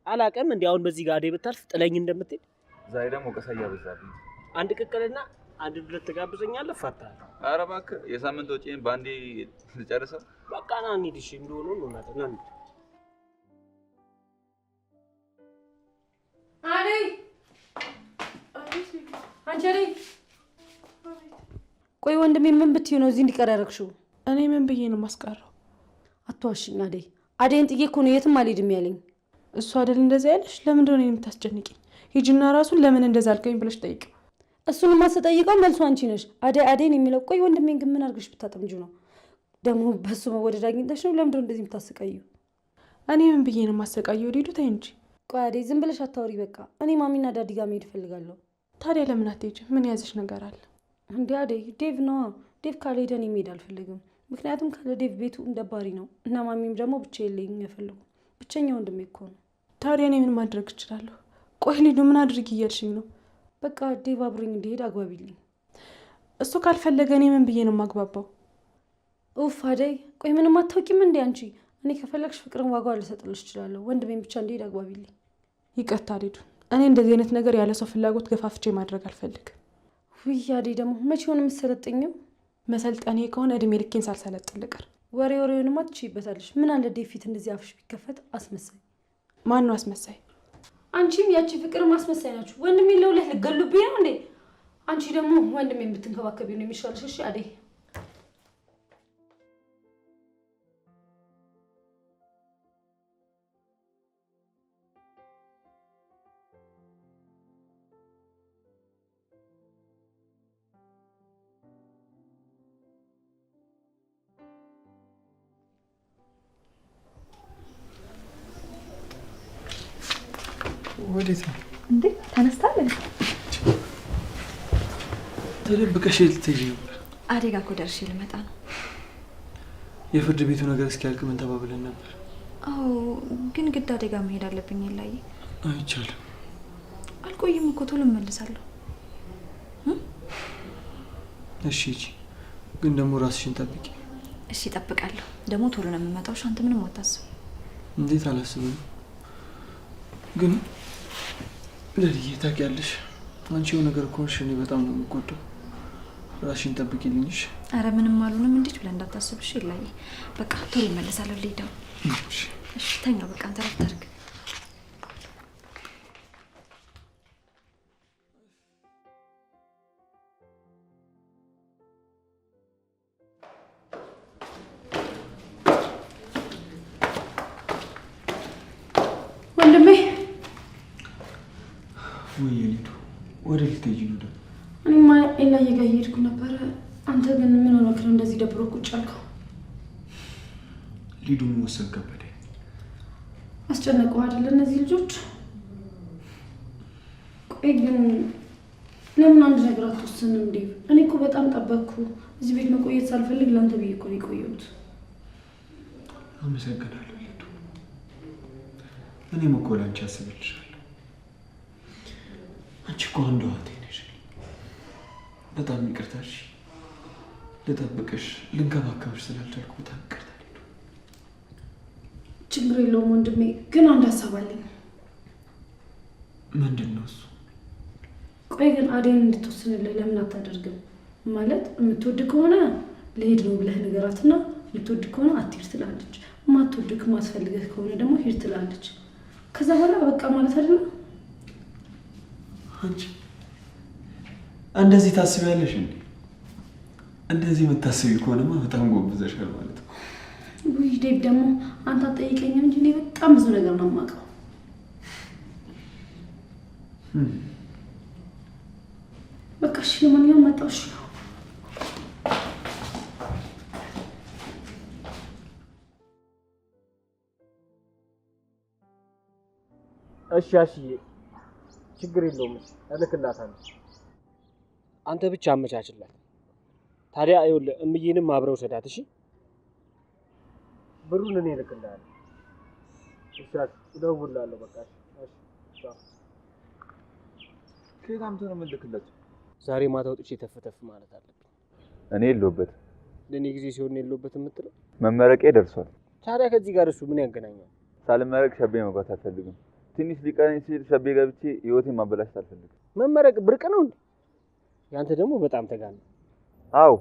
አላውቅም እንዴ አሁን በዚህ ጋር አዴ ብታልፍ ጥለኝ እንደምትሄድ። ዛሬ ደግሞ ቀሳያ በዛብኝ። አንድ ቅቅልና አንድ ድረት ትጋብዘኛለህ? ፈታለሁ። ኧረ እባክህ የሳምንት ወጪን በአንዴ ልጨርሰው። በቃ ና እንሂድ። እሺ እንደሆነ ነው ማለት ነው። አደይ አንቺ አደይ፣ ቆይ ወንድሜ ምን ብትይ ነው እዚህ እንዲቀር ያደረግሽው? እኔ ምን ብዬ ነው ማስቀረው? አትዋሽኝ አደይ። አደይን ጥዬ እኮ ነው የትም አልሄድም ያለኝ። እሱ አይደል እንደዛ ያለሽ? ለምንድን ነው የምታስጨንቂኝ? ሂጂና ራሱን ለምን እንደዛ አልከኝ ብለሽ ጠይቂው። እሱንማ ስጠይቀው መልሱ አንቺ ነሽ። አደይ አደይን የሚለው። ቆይ ወንድሜን ግን ምን አድርገሽ ብታጠምጁ ነው? ደግሞ በሱ መወደድ አግኝተሽ ነው? ለምንድን ነው እንደዚህ የምታሰቃዩ? እኔ ምን ብዬ ነው ማሰቃየው? ሊዱ ተይ እንጂ። ቆይ አደይ ዝም ብለሽ አታወሪ በቃ። እኔ ማሚና ዳዲ ጋር መሄድ እፈልጋለሁ። ታዲያ ለምን አትሄጂም? ምን ያዘሽ ነገር አለ? እንዴ አደይ፣ ዴቭ ነዋ። ዴቭ ካልሄደ እኔ መሄድ አልፈልግም። ምክንያቱም ካለ ዴቭ ቤቱ እንደባሪ ነው እና ማሚም ደግሞ ብቻ የለኝም የፈለጉ ብቸኛ ወንድሜ እኮ ነው። ታዲያ እኔ ምን ማድረግ እችላለሁ? ቆይ ሊዱ ምን አድርጊ እያልሽኝ ነው? በቃ ዴቭ አብሮኝ እንዲሄድ አግባቢልኝ። እሱ ካልፈለገ እኔ ምን ብዬ ነው የማግባባው? ኡፍ አደይ፣ ቆይ ምንም አታውቂም እንዴ አንቺ? እኔ ከፈለግሽ ፍቅርን ዋጋ ልሰጥልሽ እችላለሁ። ወንድሜን ብቻ እንዲሄድ አግባቢልኝ። ይቅርታ ሊዱ፣ እኔ እንደዚህ አይነት ነገር ያለ ሰው ፍላጎት ገፋፍቼ ማድረግ አልፈልግም። ውይ አደይ፣ ደግሞ መቼ ሆነ የምትሰለጥኝው? መሰልጠኔ ከሆነ እድሜ ልኬን ሳልሰለጥን ልቀር። ወሬውንማ ትችይበታለሽ። ምን አለ ዴቭ ፊት እንደዚህ አፍሽ ቢከፈት። አስመሳይ። ማን ነው አስመሳይ? አንቺም ያቺ ፍቅር ማስመሳይ ናችሁ። ወንድሜ ለሁለት ልገሉብኝ ነው እንዴ? አንቺ ደግሞ ወንድሜን ብትንከባከቢ ነው የሚሻልሽ። እሺ አደይ። ወዴት ነው እንዴ? ተነስታለህ? ተደብቀሽ ልትሄጂ ነበር? አደጋ እኮ ደርሼ ልመጣ ነው። የፍርድ ቤቱ ነገር እስኪያልቅ ምን ተባብለን ነበር? አዎ፣ ግን ግድ አደጋ መሄድ አለብኝ። ላይ አይቻልም። አልቆይም እኮ ቶሎ እመልሳለሁ። እሺ ሂጂ፣ ግን ደግሞ ራስሽን ጠብቂ። እሺ እጠብቃለሁ። ደግሞ ቶሎ ነው የምመጣው። አንተ ምንም አታስብ። እንዴት አላስብም? ግን ለልዬ ታውቂያለሽ፣ አንቺ የሆነ ነገር ከሆንሽ እኔ በጣም ነው የምጎዳው። ራስሽን ጠብቂልኝሽ። አረ ምንም አልሆንም። እንዴት ብለህ እንዳታስብ። እሺ ላይ በቃ ቶሎ እመለሳለሁ። ልሂድ። እሺ ተኛ በቃ። አንተ ረፍት አድርግ። ወንድሜ። ወይ ሊዱ፣ ወደ ልትሄጂ ነው ደግሞ? እኔማ ኤላዬ ጋር እየሄድኩ ነበረ። አንተ ግን ምን ሆነህ ነው እንደዚህ ደብሮ ቁጭ አልከው? ሊዱ መወሰን ከበደኝ። አስጨነቀው አይደለ እነዚህ ልጆች? ቆይ ግን ለምን አንድ ነገር አትወስንም እንዴ? እኔ እኮ በጣም ጠበቅኩ። እዚህ ቤት መቆየት ሳልፈልግ ለአንተ ብዬ እኮ ነው የቆየሁት። አመሰግናለሁ ሊዱ። እኔም እኮ ላንቺ አስብልሻለሁ። አንቺ እኮ አንዷ እህቴ ነሽ። በጣም ይቅርታ እሺ። ልጠብቅሽ ልንከባከብሽ ስላልቻልኩ በጣም ይቅርታ ሊዱ። ችግር የለውም ወንድሜ፣ ግን አንድ ሀሳብ አለኝ። ምንድን ነው እሱ? ቆይ ግን አደይን እንድትወስንልህ ለምን አታደርግም? ማለት የምትወድ ከሆነ ልሄድ ነው ብለህ ንገራትና የምትወድ ከሆነ አትሄድ ትላለች። የማትወድህ ማስፈልገህ ከሆነ ደግሞ ሂድ ትላለች። ከዛ በኋላ በቃ ማለት አይደለም። አንቺ እንደዚህ ታስቢያለሽ እንዴ? እንደዚህ የምታስቢ ከሆነማ በጣም ጎብዘሻል ማለት ነው። ውይ ዴቭ፣ ደግሞ አንተ አትጠይቀኝም እንጂ እኔ በጣም ብዙ ነገር ነው የማውቀው። በቃ እሺ፣ ለማንኛውም መጣሁ። እሺ እሺ አሽዬ፣ ችግር የለውም እልክላታለሁ። አንተ ብቻ አመቻችላት። ታዲያ ይኸውልህ እምዬንም አብረው ሰዳት። እሺ ብሩን እኔ እልክልሃለሁ። እሺ እደውልልሃለሁ። በቃ እሺ። ከየት አምጥተህ ነው የምልክላቸው? ዛሬ ማታ ወጥቼ ተፍተፍ ማለት አለብኝ። እኔ የለሁበት። ለኔ ጊዜ ሲሆን የለሁበት የምትለው? መመረቄ ደርሷል። ታዲያ ከዚህ ጋር እሱ ምን ያገናኛል? ሳልመረቅ ሸቤ መግባት አልፈልግም። ትንሽ ሊቀረኝ ሲል ሸቤ ገብቼ ህይወቴን ማበላሸት አልፈልግም። መመረቅ ብርቅ ነው እንዴ? ያንተ ደግሞ በጣም ተጋነ። አዎ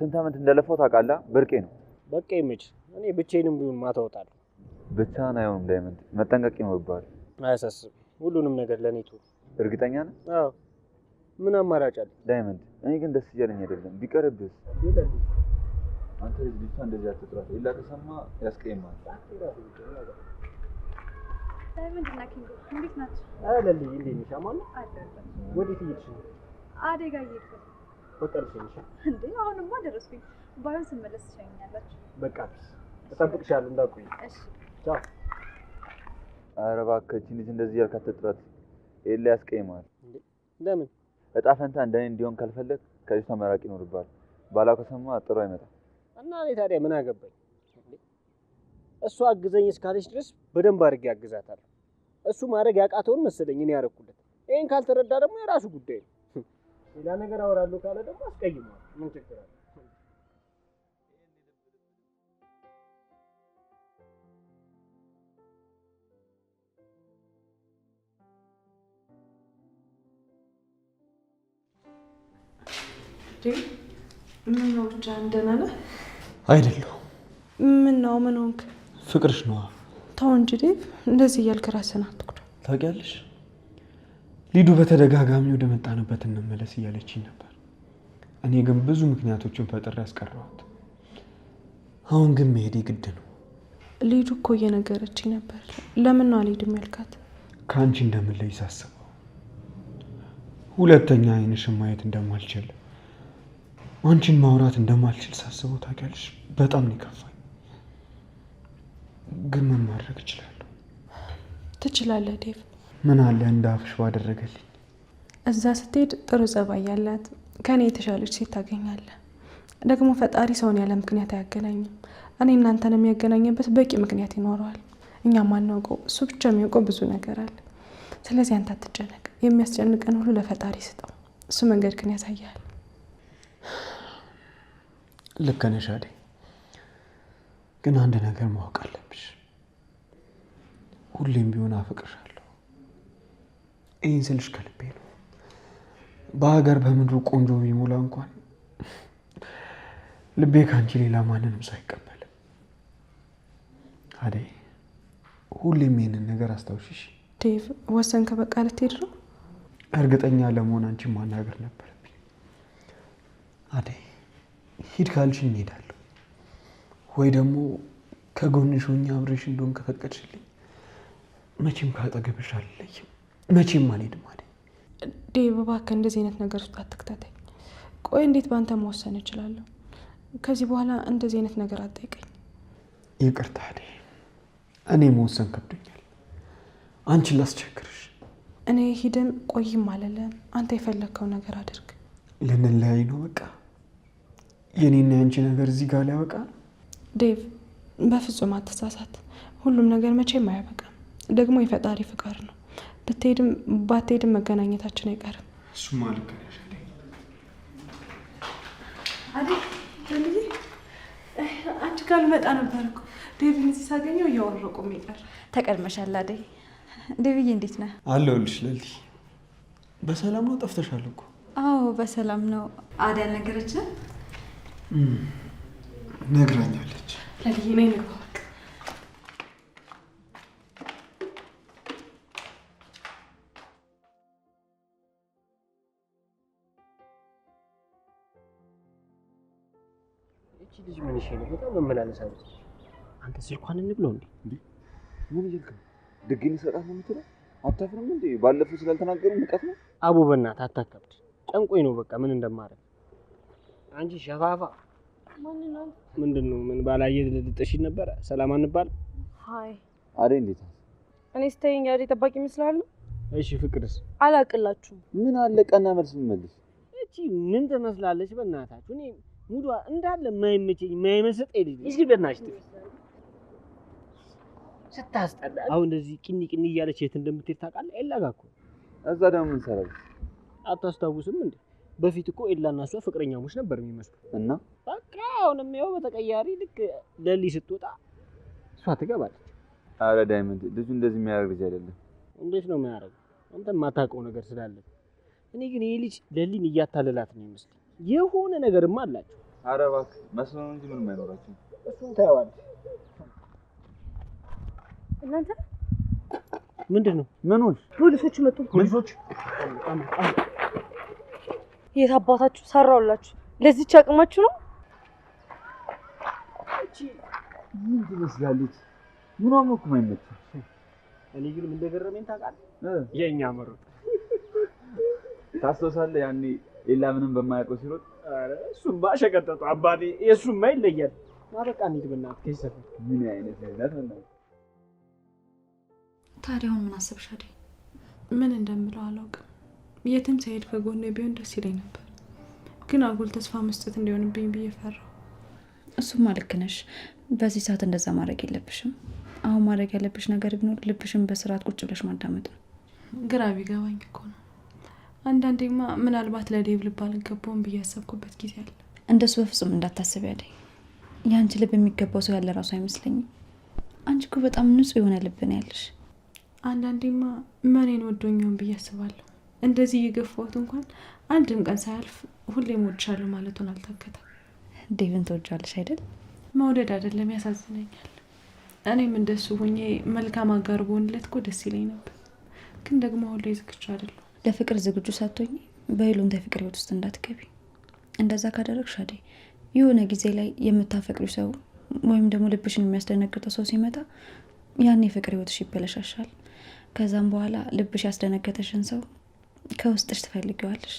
ስንት ዓመት እንደለፈው ታውቃለህ? ብርቄ ነው። በቃ ይመች። እኔ ብቻዬንም ቢሆን ማታ እወጣለሁ። ብቻህን አይሆንም ዳይመንድ፣ መጠንቀቅ ይኖርብሃል። አያሳስብም። ሁሉንም ነገር ለኔ ተው። እርግጠኛ ነህ? አዎ ምን አማራጭ አለ? ዳይመንድ፣ እኔ ግን ደስ እያለኝ አይደለም። ቢቀርብስ? አንተ ልጅቷ እንደዚህ አትጥራት። ሌላ ከሰማ ያስቀይማል። ዳይመንድ እና ኪንጎ እንዴት ናቸው? አለልኝ እንዴት ነሽ? አማን ወዴት እየሄድሽ ነው? አደጋ እየሄድኩ ነው። በቃ ልሽኝሽ እንዴ? አሁንማ ደረስኩኝ። ባይሆን ስመለስ ትሸኛላችሁ። በቃ እጠብቅሻለሁ፣ እንዳትቆይ። እሺ ቻው። ኧረ እባክህ ልጅ እንደዚህ ያልክ አትጥራት። ሌላ ያስቀይማል። ለምን? እጣ ፈንታ እንደኔ እንዲሆን ካልፈለግ ከልጅቷ መራቅ ይኖርብሃል። ባላ ከሰማ ጥሩ አይመጣም። እና እኔ ታዲያ ምን አገባኝ? እሷ አግዘኝ እስካለች ድረስ በደንብ አድርጌ አግዛታለሁ። እሱ ማድረግ ያቃተውን መሰለኝ እኔ ያደረኩለት። ይሄን ካልተረዳ ደግሞ የራሱ ጉዳይ ነው። ሌላ ነገር አወራለሁ ካለ ደግሞ አስቀይመዋል። ምን ችግር አለ? ምን ነው ብቻ እንደና ነህ? አይደለሁም። ምን ነው ምን ሆንክ? ፍቅርሽ ነዋ። ተው እንጂ ዴቭ፣ እንደዚህ እያልክ ራስህን አትጉዳ። ታውቂያለሽ ሊዱ በተደጋጋሚ ወደ መጣንበት እንመለስ እያለችኝ ነበር። እኔ ግን ብዙ ምክንያቶችን ፈጥሬ ያስቀረዋት። አሁን ግን መሄዴ ግድ ነው። ሊዱ እኮ እየነገረችኝ ነበር። ለምን ነው አልሄድም ያልካት? ከአንቺ እንደምለይ ሳስበው፣ ሁለተኛ አይንሽን ማየት እንደማልችል፣ አንቺን ማውራት እንደማልችል ሳስበው ታውቂያለሽ በጣም ነው የከፋኝ። ግን ምን ማድረግ እችላለሁ? ትችላለህ ዴቭ። ምን አለ እንደ አፍሽ ባደረገልኝ። እዛ ስትሄድ ጥሩ ጸባይ ያላት ከኔ የተሻለች ሴት ታገኛለህ። ደግሞ ፈጣሪ ሰውን ያለ ምክንያት አያገናኝም። እኔ እናንተን የሚያገናኝበት በቂ ምክንያት ይኖረዋል። እኛ ማናውቀው እሱ ብቻ የሚያውቀው ብዙ ነገር አለ። ስለዚህ አንተ አትጨነቅ። የሚያስጨንቀን ሁሉ ለፈጣሪ ስጠው። እሱ መንገድ ግን ያሳያል። ልክ ነሽ አደይ። ግን አንድ ነገር ማወቅ አለብሽ። ሁሌም ቢሆን አፈቅርሻለሁ። ይህን ስልሽ ከልቤ ነው። በሀገር በምድሩ ቆንጆ ቢሞላ እንኳን ልቤ ከአንቺ ሌላ ማንንም ሰው አይቀበልም። አደይ፣ ሁሌም ይህንን ነገር አስታውሽሽ። ዴቭ፣ ወሰንክ? በቃ ልትሄድ ነው? እርግጠኛ ለመሆን አንቺን ማናገር ነበረብኝ። አደይ፣ ሂድ ካልሽኝ እሄዳለሁ። ወይ ደግሞ ከጎንሽ ሆኜ አብሬሽ እንደሆን ከፈቀድሽልኝ መቼም ካጠገብሽ አልለይም፣ መቼም አልሄድም። አደይ ዴቭ፣ እባክህ እንደዚህ አይነት ነገር ውስጥ አትክተተኝ። ቆይ እንዴት በአንተ መወሰን እችላለሁ? ከዚህ በኋላ እንደዚህ አይነት ነገር አትጠይቀኝ። ይቅርታ አደይ፣ እኔ መወሰን ከብዶኛል። አንቺን ላስቸግርሽ። እኔ ሂድም ቆይም አልልም። አንተ የፈለግከው ነገር አድርግ። ልንለያይ ነው በቃ። የኔና የአንቺ ነገር እዚህ ጋር ሊያበቃ። ዴቭ፣ በፍጹም አትሳሳት። ሁሉም ነገር መቼም አያበቃም። ደግሞ የፈጣሪ ፍቃድ ነው። ብትሄድም ባትሄድም መገናኘታችን አይቀርም። እሱማ ልክ ነሽ። አንቺ ካልመጣ ነበር እኮ ዴቪን እዚህ ሳገኘው እያወረቁ የሚቀር። ተቀድመሻል አደይ። ዴቪዬ እንዴት ነህ? አለሁልሽ ለሊ። በሰላም ነው? ጠፍተሻል እኮ። አዎ በሰላም ነው። አደይ አልነገረችም? ነግራኛለች። ለልዬ ነኝ ንግባ። እቺ ልጅ ምን ይሻላል? በጣም መመላለሳለች። አንተ ስልኳን እንብለው እንዴ? ምን ይልከ ድግን ይሰጣል ነው የምትለው? አታፍርም እንዴ? ባለፈው ስላልተናገሩ ንቀት ነው። አቡ በእናትህ አታካብድ። ጨንቆኝ ነው በቃ ምን እንደማረግ። አንቺ ሸፋፋ ምንድን ነው? ምን ባላየ ልጥሽ ነበር? ሰላም አንባል? ሃይ አደይ እንዴት ነው? እኔ ስተይኝ አደይ ጠባቂ ይመስላል? እሺ ፍቅርስ? አላቅላችሁም። ምን አለ ቀና መልስ መልስ። እቺ ምን ትመስላለች? በእናታችሁ እኔ ሙዷ እንዳለ የማይመቸኝ የማይመስጠኝ ልጅ። እስኪ በእናትሽ ጥፊ ስታስጠላ። አሁን እንደዚህ ቅኒ ቅኒ እያለች የት እንደምትሄድ ታውቃለህ? ኤላ ጋር እኮ። እዛ ደግሞ ምን ሰራለች? አታስታውስም እንዴ? በፊት እኮ ኤላና እሷ ፍቅረኛሞች ነበር የሚመስሉ እና በቃ አሁንም ያው በተቀያሪ ልክ ለሊ ስትወጣ እሷ ትገባለች። አረ ዳይመንድ ልጁ እንደዚህ የሚያደርግ ልጅ አይደለም። እንዴት ነው የሚያደርገው? አንተ የማታውቀው ነገር ስላለ። እኔ ግን ይሄ ልጅ ለሊን እያታለላት ነው የሚመስል። የሆነ ነገርማ አላቸው። አረ እባክህ መስሎ ነው እንጂ ምንም አይኖራቸውም። እሱን ታየዋለህ። እናንተ ምንድን ነው? ምን ሆንሽ? ፖሊሶች መጡ። ፖሊሶች? የት አባታችሁ ሰራውላችሁ? ለዚህች አቅማችሁ ነው? እቺ ምን ትመስላለች? ምኗም እኮ ማይመች። እኔ ግን ምን እንደገረመኝ ታውቃለህ? የኛ መሮጥ ታስታውሳለህ? ያኔ ኤላ ምንም በማያውቀው ሲሮጥ። አረ እሱማ ሸቀጠጡ አባቴ። የእሱማ ይለያል። በቃ እንሂድ በእናትህ ከዚህ ሰፈር። ምን አይነት ነገር ነው? ታዲያ አሁን ምን አሰብሽ አደይ? ምን እንደምለው አላውቅም። የትም ሳይሄድ ከጎኔ ቢሆን ደስ ይለኝ ነበር፣ ግን አጉል ተስፋ መስጠት እንዲሆንብኝ ብዬ ፈራሁ። እሱማ ልክ ነሽ። በዚህ ሰዓት እንደዛ ማድረግ የለብሽም። አሁን ማድረግ ያለብሽ ነገር ቢኖር ልብሽን በስርዓት ቁጭ ብለሽ ማዳመጥ ነው። ግራ ቢገባኝ እኮ ነው። አንዳንዴማ ምናልባት ለዴቭ ልብ አልገባውም ብዬ ያሰብኩበት ጊዜ አለ። እንደሱ በፍጹም እንዳታስቢ አደይ። የአንቺ ልብ የሚገባው ሰው ያለ ራሱ አይመስለኝም። አንቺ እኮ በጣም ንጹህ የሆነ ልብ ነው ያለሽ። አንዳንዴማ መኔን ወዶኛውን ብዬ አስባለሁ። እንደዚህ እየገፋሁት እንኳን አንድም ቀን ሳያልፍ ሁሌም ወድሻለሁ ማለቱን አልታከተም። ዴቭን ትወጃለሽ አይደል? መውደድ አይደለም ያሳዝነኛል። እኔም እንደሱ ሁኜ መልካም አጋር በሆንለት እኮ ደስ ይለኝ ነበር፣ ግን ደግሞ ሁሌ ዝግጁ አይደለሁ። ለፍቅር ዝግጁ ሳትሆኚ በይሉንታ የፍቅር ህይወት ውስጥ እንዳትገቢ። እንደዛ ካደረግሽ አደይ የሆነ ጊዜ ላይ የምታፈቅሪው ሰው ወይም ደግሞ ልብሽን የሚያስደነግጠው ሰው ሲመጣ ያኔ የፍቅር ህይወትሽ ይበለሻሻል። ከዛም በኋላ ልብሽ ያስደነገጠሽን ሰው ከውስጥሽ ትፈልጊዋለሽ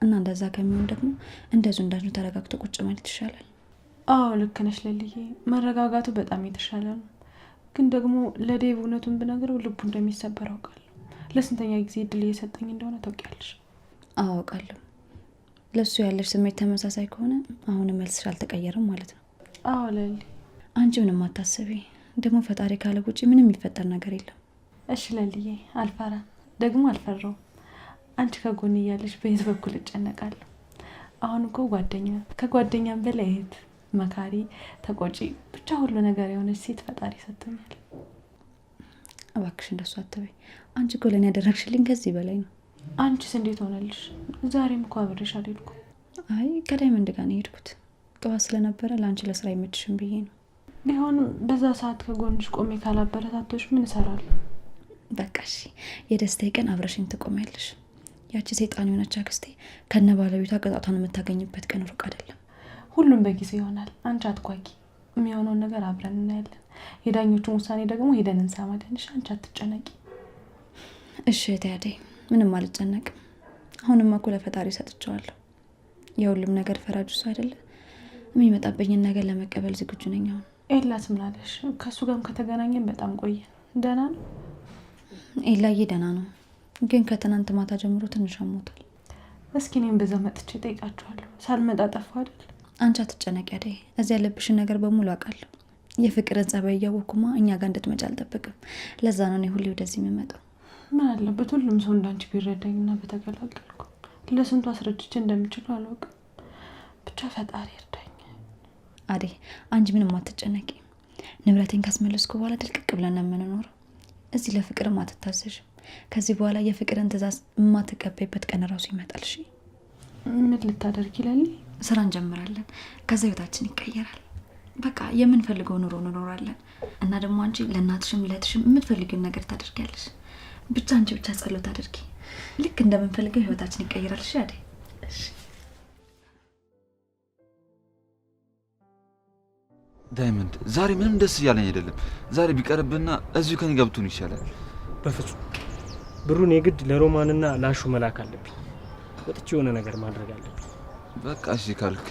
እና እንደዛ ከሚሆን ደግሞ እንደዚሁ ተረጋግቶ ቁጭ ማለት ይሻላል። አዎ ልክ ነሽ ለልዬ፣ መረጋጋቱ በጣም የተሻለ ነው። ግን ደግሞ ለዴቭ እውነቱን ብነግረው ልቡ እንደሚሰበር አውቃለሁ። ለስንተኛ ጊዜ እድል እየሰጠኝ እንደሆነ ታውቂያለሽ? አውቃለሁ። ለሱ ያለሽ ስሜት ተመሳሳይ ከሆነ አሁንም መልስሽ አልተቀየረም ማለት ነው። አዎ ለሊ፣ አንቺ ምንም አታስቢ። ደግሞ ፈጣሪ ካለ ውጪ ምንም የሚፈጠር ነገር የለም። እሺ ለልዬ፣ አልፈራም፣ ደግሞ አልፈራውም። አንቺ ከጎን እያለሽ በየት በኩል እጨነቃለሁ? አሁን እኮ ጓደኛ፣ ከጓደኛም በላይ እህት፣ መካሪ፣ ተቆጪ፣ ብቻ ሁሉ ነገር የሆነች ሴት ፈጣሪ ሰጥቶኛል። እባክሽ እንደሱ አትበይ። አንቺ እኮ ለእኔ ያደረግሽልኝ ከዚህ በላይ ነው። አንቺስ እንዴት ሆነልሽ? ዛሬም እኮ አብሬሽ አልሄድኩም። አይ ከዳይመንድ ጋር ነው የሄድኩት። ጠዋት ስለነበረ ለአንቺ ለስራ አይመችሽም ብዬ ነው። ቢሆንም በዛ ሰዓት ከጎንሽ ቆሜ ካላበረታቶች ምን እሰራለሁ? በቃ እሺ፣ የደስታዬ ቀን አብረሽኝ ትቆሚያለሽ። ያቺ ሰይጣን የሆነች አክስቴ ከነ ባለቤቷ ቅጣቷን የምታገኝበት ቀን ሩቅ አይደለም። ሁሉም በጊዜ ይሆናል። አንቺ አትጓጊ። የሚሆነውን ነገር አብረን እናያለን። የዳኞቹን ውሳኔ ደግሞ ሄደን እንሰማለን። እሺ አንቺ አትጨነቂ። እሺ እህቴ አደይ፣ ምንም አልጨነቅም። አሁንም እኮ ለፈጣሪ ሰጥቼዋለሁ። የሁሉም ነገር ፈራጅ እሱ አይደለ? የሚመጣብኝን ነገር ለመቀበል ዝግጁ ነኝ። አሁን ኤላስ ምን አለሽ? ከእሱ ጋርም ከተገናኘን በጣም ቆየ። ደህና ነው? ኤላዬ ደህና ነው፣ ግን ከትናንት ማታ ጀምሮ ትንሽ አሞታል። እስኪ እኔም በዛ መጥቼ ጠይቃችኋለሁ። ሳልመጣ ጠፋ አይደል? አንቺ አትጨነቂ አደይ፣ እዚህ ያለብሽን ነገር በሙሉ አውቃለሁ። የፍቅርን ጸባይ እያወኩማ እኛ ጋር እንድትመጪ አልጠብቅም። ለዛ ነው እኔ ሁሌ ወደዚህ የምመጣው። ምን አለበት ሁሉም ሰው እንዳንቺ ቢረዳኝና በተገላገልኩ። ለስንቱ አስረድቼ እንደምችለው አላውቅም። ብቻ ፈጣሪ እርዳኝ። አዴ አንቺ ምንም አትጨነቂ። ንብረቴን ካስመለስኩ በኋላ ድልቅቅ ብለን የምንኖረው። እዚህ ለፍቅርም አትታዘዥም። ከዚህ በኋላ የፍቅርን ትእዛዝ የማትቀበይበት ቀን ራሱ ይመጣል። እሺ ምን ልታደርጊ ይላል? ስራ እንጀምራለን። ከዛ ህይወታችን ይቀየራል። በቃ የምንፈልገው ኑሮ እንኖራለን። እና ደግሞ አንቺ ለእናትሽም ለእህትሽም የምትፈልጊውን ነገር ታደርጊያለሽ። ብቻ አንቺ ብቻ ጸሎት አድርጊ። ልክ እንደምንፈልገው ህይወታችን ይቀየራል። እሺ አዴ? እሺ ዳይመንድ፣ ዛሬ ምንም ደስ እያለኝ አይደለም። ዛሬ ቢቀርብና እዚሁ ከኔ ገብቱን ይሻላል። በፍጹም ብሩን የግድ ለሮማንና ላሹ መላክ አለብኝ። ወጥቼ የሆነ ነገር ማድረግ አለብኝ። በቃ እሺ ካልክ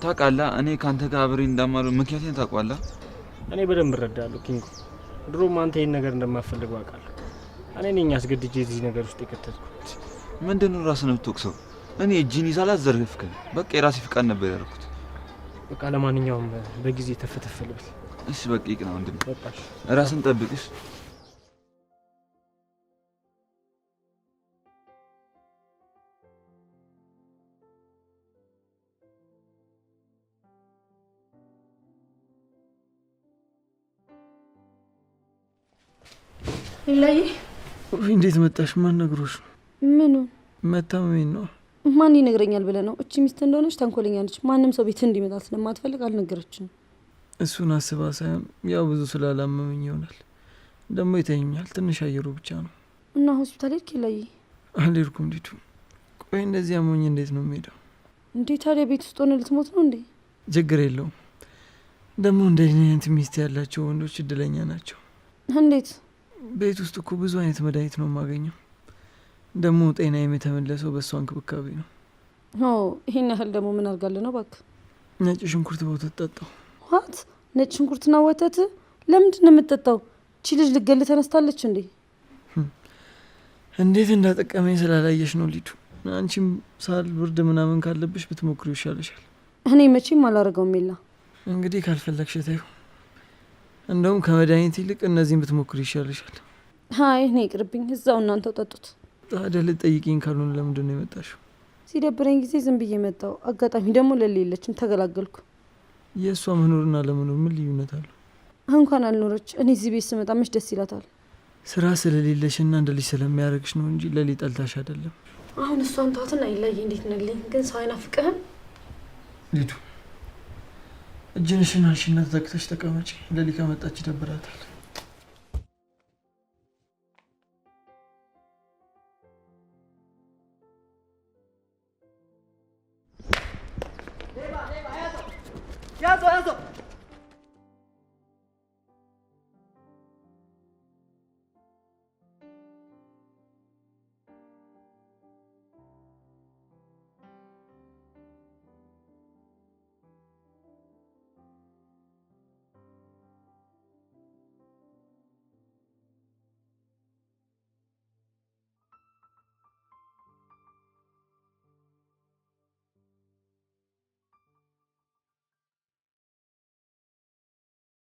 ታውቃለህ፣ እኔ ካንተ ጋር አብሬ እንዳማለው ምክንያቴን ታውቃለህ። እኔ በደንብ እረዳለሁ ኪንጎ። ድሮም አንተ ይህን ነገር እንደማፈልገው አውቃለሁ። እኔ ነኝ አስገድጄ እዚህ ነገር ውስጥ የከተትኩት። ምንድነው ራስን የምትወቅሰው? እኔ እጅን ይዛላ ዘርፍከኝ። በቃ የራሴ ፍቃድ ነበር ያደረኩት። በቃ ለማንኛውም በጊዜ ተፈተፈ ልበል። እሺ በቃ ይቅና ወንድም፣ በቃሽ። ራስን ጠብቅሽ። ላይ እንዴት መጣሽ? ማን ነግሮሽ ነው? ምኑ መታመሜን ነው። ማን ይነግረኛል ብለህ ነው? እቺ ሚስት እንደሆነች ተንኮለኛ ነች። ማንም ሰው ቤት እንዲመጣ ስለማትፈልግ አልነገረችም። እሱን አስባ ሳይሆን ያው ብዙ ስላላመመኝ ይሆናል። ደግሞ ይተኛል። ትንሽ አየሩ ብቻ ነው። እና ሆስፒታል ሄድክ? ላይ አልሄድኩም። ዲቱ ቆይ እንደዚህ አሞኝ እንዴት ነው የምሄደው? እንዴ ታዲያ ቤት ውስጥ ሆነ ልትሞት ነው እንዴ? ችግር የለውም። ደግሞ እንደ አይነት ሚስት ያላቸው ወንዶች እድለኛ ናቸው። እንዴት? ቤት ውስጥ እኮ ብዙ አይነት መድኃኒት ነው የማገኘው። ደግሞ ጤናዬም የተመለሰው በእሷ እንክብካቤ ነው። ይሄን ያህል ደግሞ ምን አድርጋለህ ነው? እባክህ ነጭ ሽንኩርት በወተት ጠጣው። ዋት? ነጭ ሽንኩርትና ወተት ለምንድን ነው የምትጠጣው? እቺ ልጅ ልገል ተነስታለች እንዴ? እንዴት እንዳጠቀመኝ ስላላየሽ ነው ሊዱ። አንቺም ሳል ብርድ ምናምን ካለብሽ ብትሞክሪው ይሻለሻል። እኔ መቼም አላረገውም። የላ እንግዲህ ካልፈለግሽ ተይው። እንደውም ከመድኃኒት ይልቅ እነዚህን ብትሞክሪ ይሻልሻል። አይ እኔ ይቅርብኝ፣ እዛው እናንተው ጠጡት። ታዲያ ልትጠይቂኝ ካልሆነ ለምንድን ነው የመጣሽው? ሲደብረኝ ጊዜ ዝም ብዬ መጣሁ። አጋጣሚ ደግሞ ለሌ የለችም፣ ተገላገልኩ። የእሷ መኖርና ለመኖር ምን ልዩነት አለው? እንኳን አልኖረች፣ እኔ እዚህ ቤት ስመጣ መች ደስ ይላታል። ስራ ስለሌለሽና እንደ ልጅ ስለሚያደርግሽ ነው እንጂ ለሌ ጠልታሽ አይደለም። አሁን እሷን ተዋትና ይላይ እንዴት ነልኝ? ግን ሰው አይናፍቅህም? ሊዱ እጅንሽን አንሺና ተዘግተሽ ተቀመጪ። ለሊ ከመጣች ይደብራታል። ያዘው